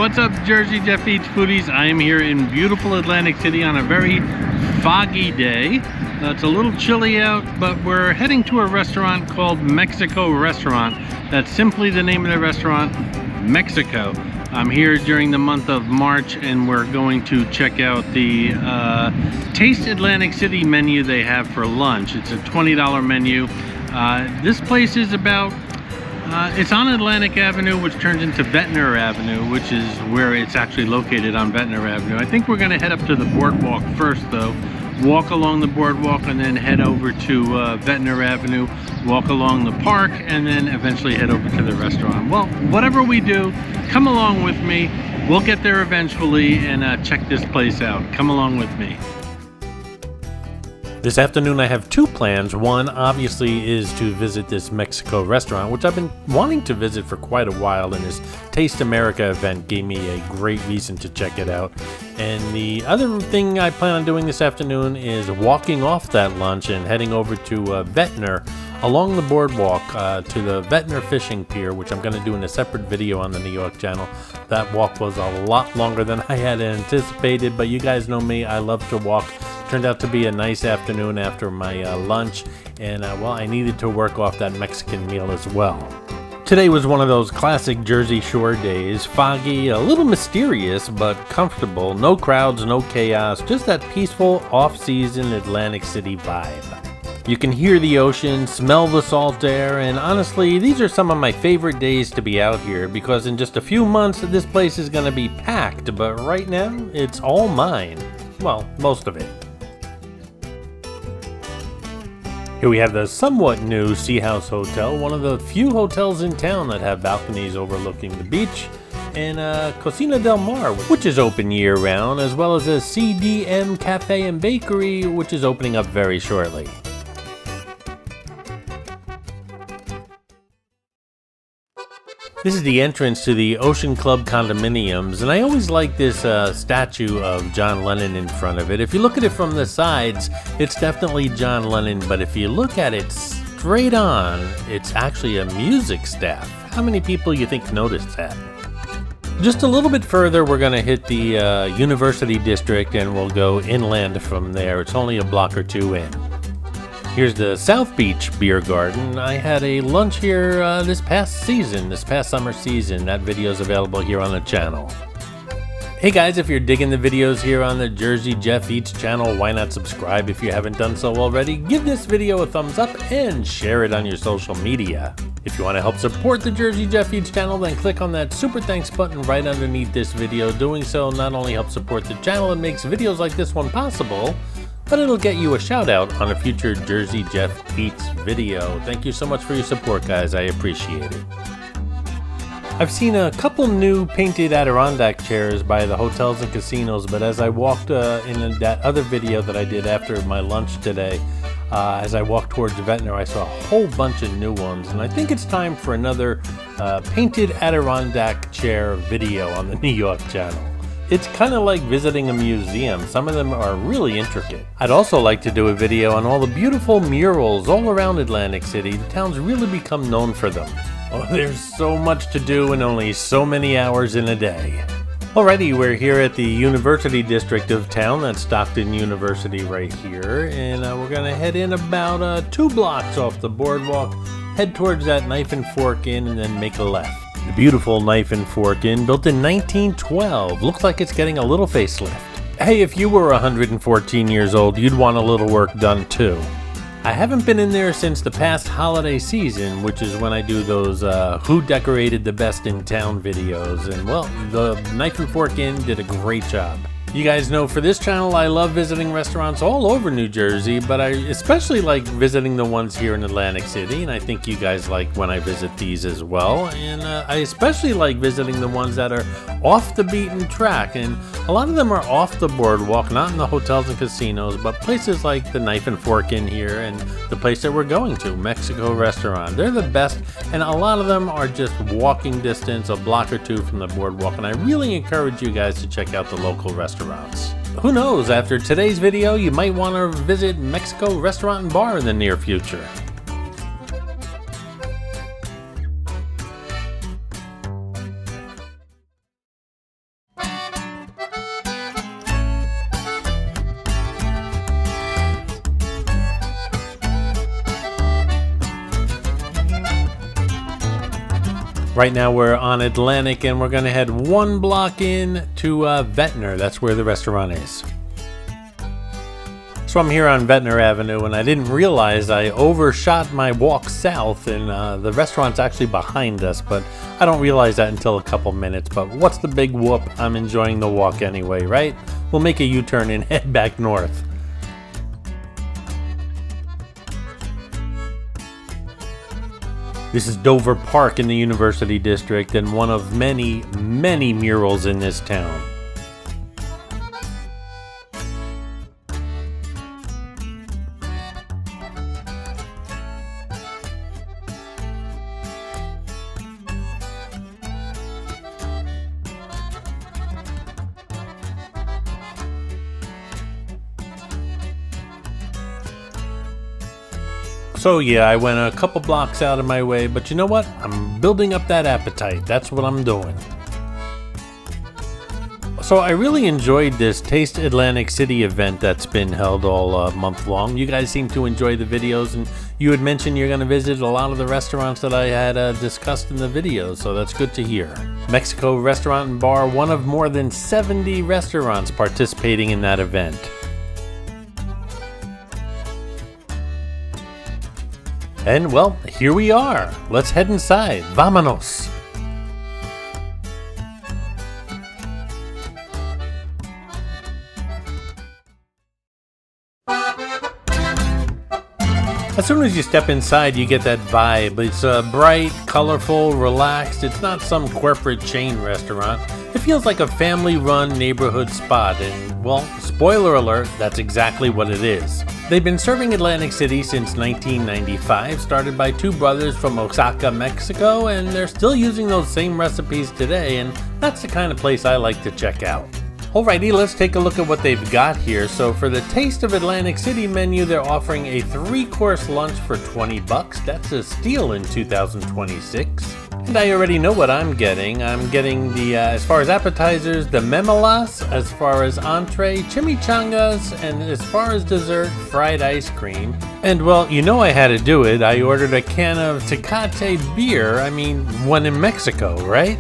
What's up, Jersey Jeff Eats foodies? I am here in beautiful Atlantic City on a very foggy day. It's a little chilly out, but we're heading to a restaurant called Mexico Restaurant. That's simply the name of the restaurant, Mexico. I'm here during the month of March, and we're going to check out the Taste Atlantic City menu they have for lunch. It's a $20 menu. This place is about it's on Atlantic Avenue, which turns into Ventnor Avenue, which is where it's actually located on Ventnor Avenue. I think we're going to head up to the boardwalk first, though. Walk along the boardwalk and then head over to Ventnor Avenue, walk along the park, and then eventually head over to the restaurant. Well, whatever we do, come along with me. We'll get there eventually and check this place out. Come along with me. This afternoon I have two plans. One obviously is to visit this Mexico restaurant, which I've been wanting to visit for quite a while, and this Taste America event gave me a great reason to check it out. And the other thing I plan on doing this afternoon is walking off that lunch and heading over to Ventnor along the boardwalk to the Ventnor fishing pier, which I'm going to do in a separate video on the New York channel. That walk was a lot longer than I had anticipated, but you guys know me, I love to walk. Turned out to be a nice afternoon after my lunch, and well, I needed to work off that Mexican meal as well. Today was one of those classic Jersey Shore days, foggy, a little mysterious, but comfortable. No crowds, no chaos, just that peaceful off-season Atlantic City vibe. You can hear the ocean, smell the salt air, and honestly, these are some of my favorite days to be out here, because in just a few months, this place is going to be packed, but right now, it's all mine. Well, most of it. Here we have the somewhat new Sea House Hotel, one of the few hotels in town that have balconies overlooking the beach, and Cocina del Mar, which is open year-round, as well as a CDM Cafe and Bakery, which is opening up very shortly. This is the entrance to the Ocean Club condominiums, and I always like this statue of John Lennon in front of it. If you look at it from the sides, it's definitely John Lennon, but if you look at it straight on, it's actually a music staff. How many people you think noticed that? Just a little bit further, we're going to hit the University District, and we'll go inland from there. It's only a block or two in. Here's the South Beach Beer Garden. I had a lunch here this past summer season. That video is available here on the channel. Hey guys, if you're digging the videos here on the Jersey Jeff Eats channel, why not subscribe if you haven't done so already? Give this video a thumbs up and share it on your social media. If you want to help support the Jersey Jeff Eats channel, then click on that super thanks button right underneath this video. Doing so not only helps support the channel and makes videos like this one possible, but it'll get you a shout out on a future Jersey Jeff Eats video. Thank you so much for your support, guys. I appreciate it. I've seen a couple new painted Adirondack chairs by the hotels and casinos, but as I walked in that other video that I did after my lunch today, as I walked towards Ventnor, I saw a whole bunch of new ones, and I think it's time for another painted Adirondack chair video on the New York channel. It's kind of like visiting a museum. Some of them are really intricate. I'd also like to do a video on all the beautiful murals all around Atlantic City. The town's really become known for them. Oh, there's so much to do and only so many hours in a day. Alrighty, we're here at the University District of town. That's Stockton University right here. And we're going to head in about 2 blocks off the boardwalk, head towards that Knife and Fork Inn, and then make a left. The beautiful Knife and Fork Inn, built in 1912. Looks like it's getting a little facelift. Hey, if you were 114 years old, you'd want a little work done too. I haven't been in there since the past holiday season, which is when I do those Who Decorated the Best in Town videos. And well, the Knife and Fork Inn did a great job. You guys know for this channel, I love visiting restaurants all over New Jersey, but I especially like visiting the ones here in Atlantic City, and I think you guys like when I visit these as well. And I especially like visiting the ones that are off the beaten track, and a lot of them are off the boardwalk, not in the hotels and casinos, but places like the Knife and Fork Inn here and the place that we're going to, Mexico Restaurant. They're the best, and a lot of them are just walking distance, a block or two from the boardwalk, and I really encourage you guys to check out the local restaurants. Who knows, after today's video, you might want to visit Mexico Restaurant and Bar in the near future. Right now we're on Atlantic and we're gonna head 1 block in to Ventnor. That's where the restaurant is. So I'm here on Ventnor Avenue and I didn't realize I overshot my walk south and the restaurant's actually behind us, but I don't realize that until a couple minutes. But what's the big whoop? I'm enjoying the walk anyway, right? We'll make a U-turn and head back north. This is Dover Park in the University District and one of many, many murals in this town. So yeah, I went a couple blocks out of my way, but you know what? I'm building up that appetite. That's what I'm doing. So I really enjoyed this Taste Atlantic City event that's been held all month long. You guys seem to enjoy the videos, and you had mentioned you're going to visit a lot of the restaurants that I had discussed in the videos, so that's good to hear. Mexico Restaurant and Bar, one of more than 70 restaurants participating in that event. And well, here we are. Let's head inside. Vámonos! As soon as you step inside, you get that vibe. It's bright, colorful, relaxed. It's not some corporate chain restaurant. It feels like a family-run neighborhood spot, and, well, spoiler alert, that's exactly what it is. They've been serving Atlantic City since 1995, started by 2 brothers from Oaxaca, Mexico, and they're still using those same recipes today, and that's the kind of place I like to check out. Alrighty, let's take a look at what they've got here. So for the Taste of Atlantic City menu, they're offering a 3-course lunch for $20. That's a steal in 2026. And I already know what I'm getting. I'm getting the, as far as appetizers, the Memelas, as far as entree, Chimichangas, and as far as dessert, fried ice cream. And well, you know I had to do it. I ordered a can of Tecate beer. I mean, one in Mexico, right?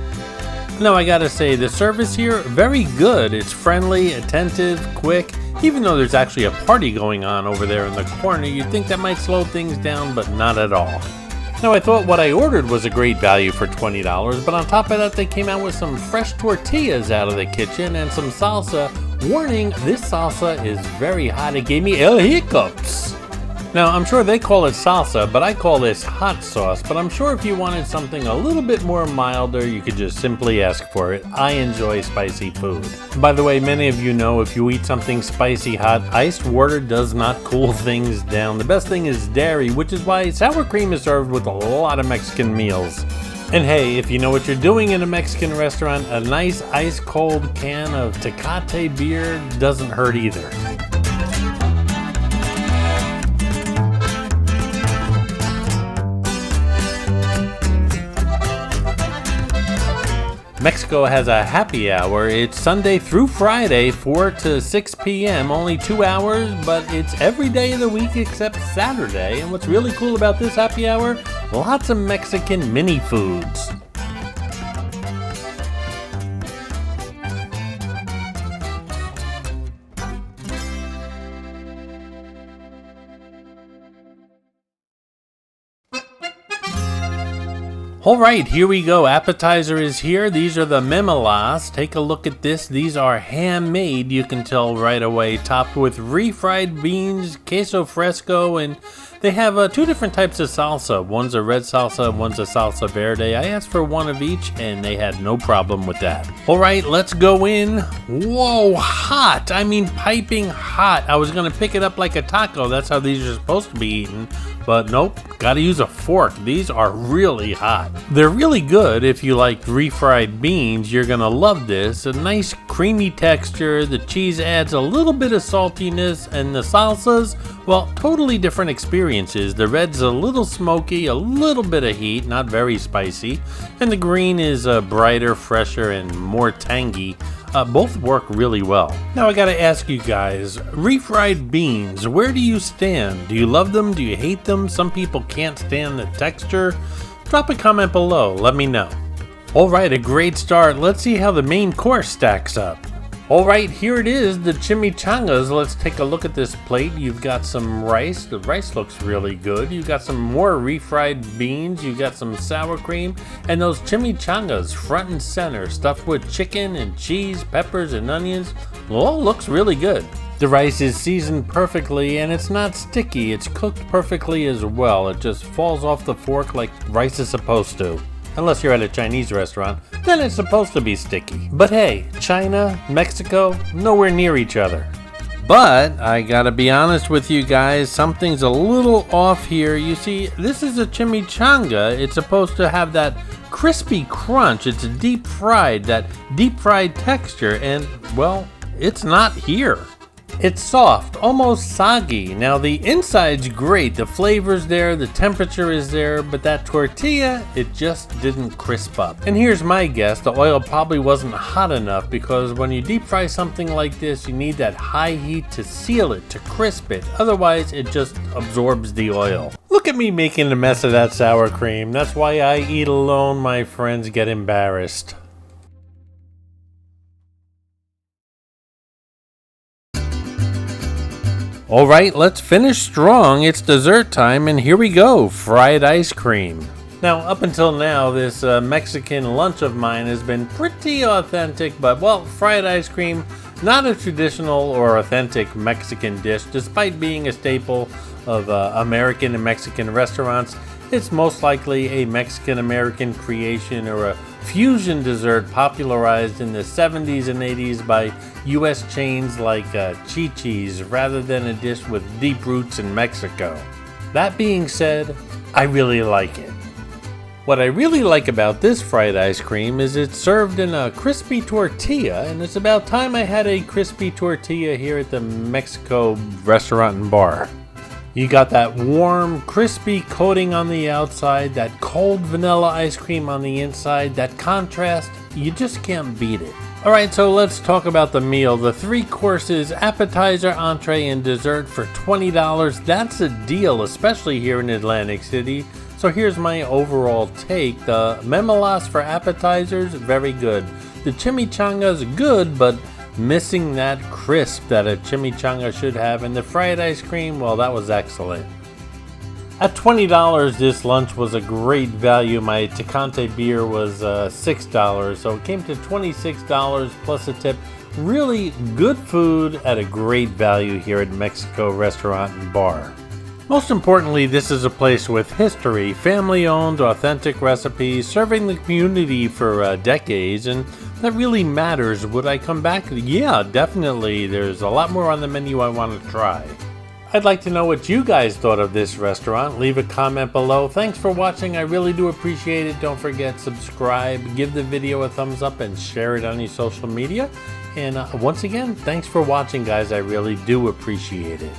Now I gotta say, the service here, very good. It's friendly, attentive, quick. Even though there's actually a party going on over there in the corner, you'd think that might slow things down, but not at all. Now I thought what I ordered was a great value for $20, but on top of that they came out with some fresh tortillas out of the kitchen and some salsa. Warning, this salsa is very hot. It gave me el hiccups. Now, I'm sure they call it salsa, but I call this hot sauce. But I'm sure if you wanted something a little bit more milder, you could just simply ask for it. I enjoy spicy food. By the way, many of you know if you eat something spicy hot, iced water does not cool things down. The best thing is dairy, which is why sour cream is served with a lot of Mexican meals. And hey, if you know what you're doing in a Mexican restaurant, a nice ice-cold can of Tecate beer doesn't hurt either. Mexico has a happy hour. It's Sunday through Friday, 4 to 6 p.m. Only 2 hours, but it's every day of the week except Saturday. And what's really cool about this happy hour? Lots of Mexican mini foods. Alright, here we go. Appetizer is here. These are the Memelas. Take a look at this. These are handmade, you can tell right away. Topped with refried beans, queso fresco, and they have 2 different types of salsa. One's a red salsa, one's a salsa verde. I asked for one of each, and they had no problem with that. Alright, let's go in. Whoa, hot! I mean, piping hot. I was going to pick it up like a taco. That's how these are supposed to be eaten. But nope, gotta use a fork. These are really hot. They're really good if you like refried beans. You're gonna love this. A nice creamy texture. The cheese adds a little bit of saltiness, and the salsas, well, totally different experiences. The red's a little smoky, a little bit of heat, not very spicy, and the green is brighter, fresher, and more tangy. Both work really well. Now I gotta ask you guys, refried beans, where do you stand? Do you love them? Do you hate them? Some people can't stand the texture. Drop a comment below, let me know. Alright, a great start. Let's see how the main course stacks up. Alright, here it is, the chimichangas. Let's take a look at this plate. You've got some rice. The rice looks really good. You've got some more refried beans. You've got some sour cream. And those chimichangas front and center, stuffed with chicken and cheese, peppers and onions. Well, looks really good. The rice is seasoned perfectly and it's not sticky. It's cooked perfectly as well. It just falls off the fork like rice is supposed to. Unless you're at a Chinese restaurant, then it's supposed to be sticky. But hey, China, Mexico, nowhere near each other. But I gotta be honest with you guys, something's a little off here. You see, this is a chimichanga. It's supposed to have that crispy crunch. It's deep fried, that deep fried texture, and well, it's not here. It's soft, almost soggy. Now the inside's great, the flavor's there, the temperature is there, but that tortilla, it just didn't crisp up. And here's my guess, the oil probably wasn't hot enough because when you deep fry something like this, you need that high heat to seal it, to crisp it. Otherwise, it just absorbs the oil. Look at me making a mess of that sour cream. That's why I eat alone, my friends get embarrassed. Alright, let's finish strong. It's dessert time, and here we go, fried ice cream. Now, up until now, this Mexican lunch of mine has been pretty authentic, but well, fried ice cream, not a traditional or authentic Mexican dish. Despite being a staple of American and Mexican restaurants, it's most likely a Mexican-American creation or a fusion dessert popularized in the 70s and 80s by U.S. chains like Chi-Chi's rather than a dish with deep roots in Mexico. That being said, I really like it. What I really like about this fried ice cream is it's served in a crispy tortilla, and it's about time I had a crispy tortilla here at the Mexico restaurant and bar. You got that warm, crispy coating on the outside, that cold vanilla ice cream on the inside, that contrast, you just can't beat it. Alright, so let's talk about the meal. The 3 courses, appetizer, entree, and dessert for $20. That's a deal, especially here in Atlantic City. So here's my overall take. The Memelas for appetizers, very good. The chimichangas, good, but missing that crisp that a chimichanga should have, and the fried ice cream, well, that was excellent. At $20, this lunch was a great value. My Tecate beer was $6, so it came to $26 plus a tip. Really good food at a great value here at Mexico Restaurant and Bar. Most importantly, this is a place with history, family-owned, authentic recipes, serving the community for decades, and that really matters. Would I come back? Yeah, definitely. There's a lot more on the menu I want to try. I'd like to know what you guys thought of this restaurant. Leave a comment below. Thanks for watching. I really do appreciate it. Don't forget, subscribe, give the video a thumbs up, and share it on your social media. And once again, thanks for watching, guys. I really do appreciate it.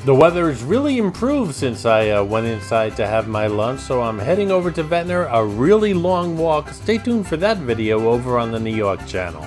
The weather has really improved since I went inside to have my lunch, so I'm heading over to Ventnor, a really long walk. Stay tuned for that video over on the New York channel.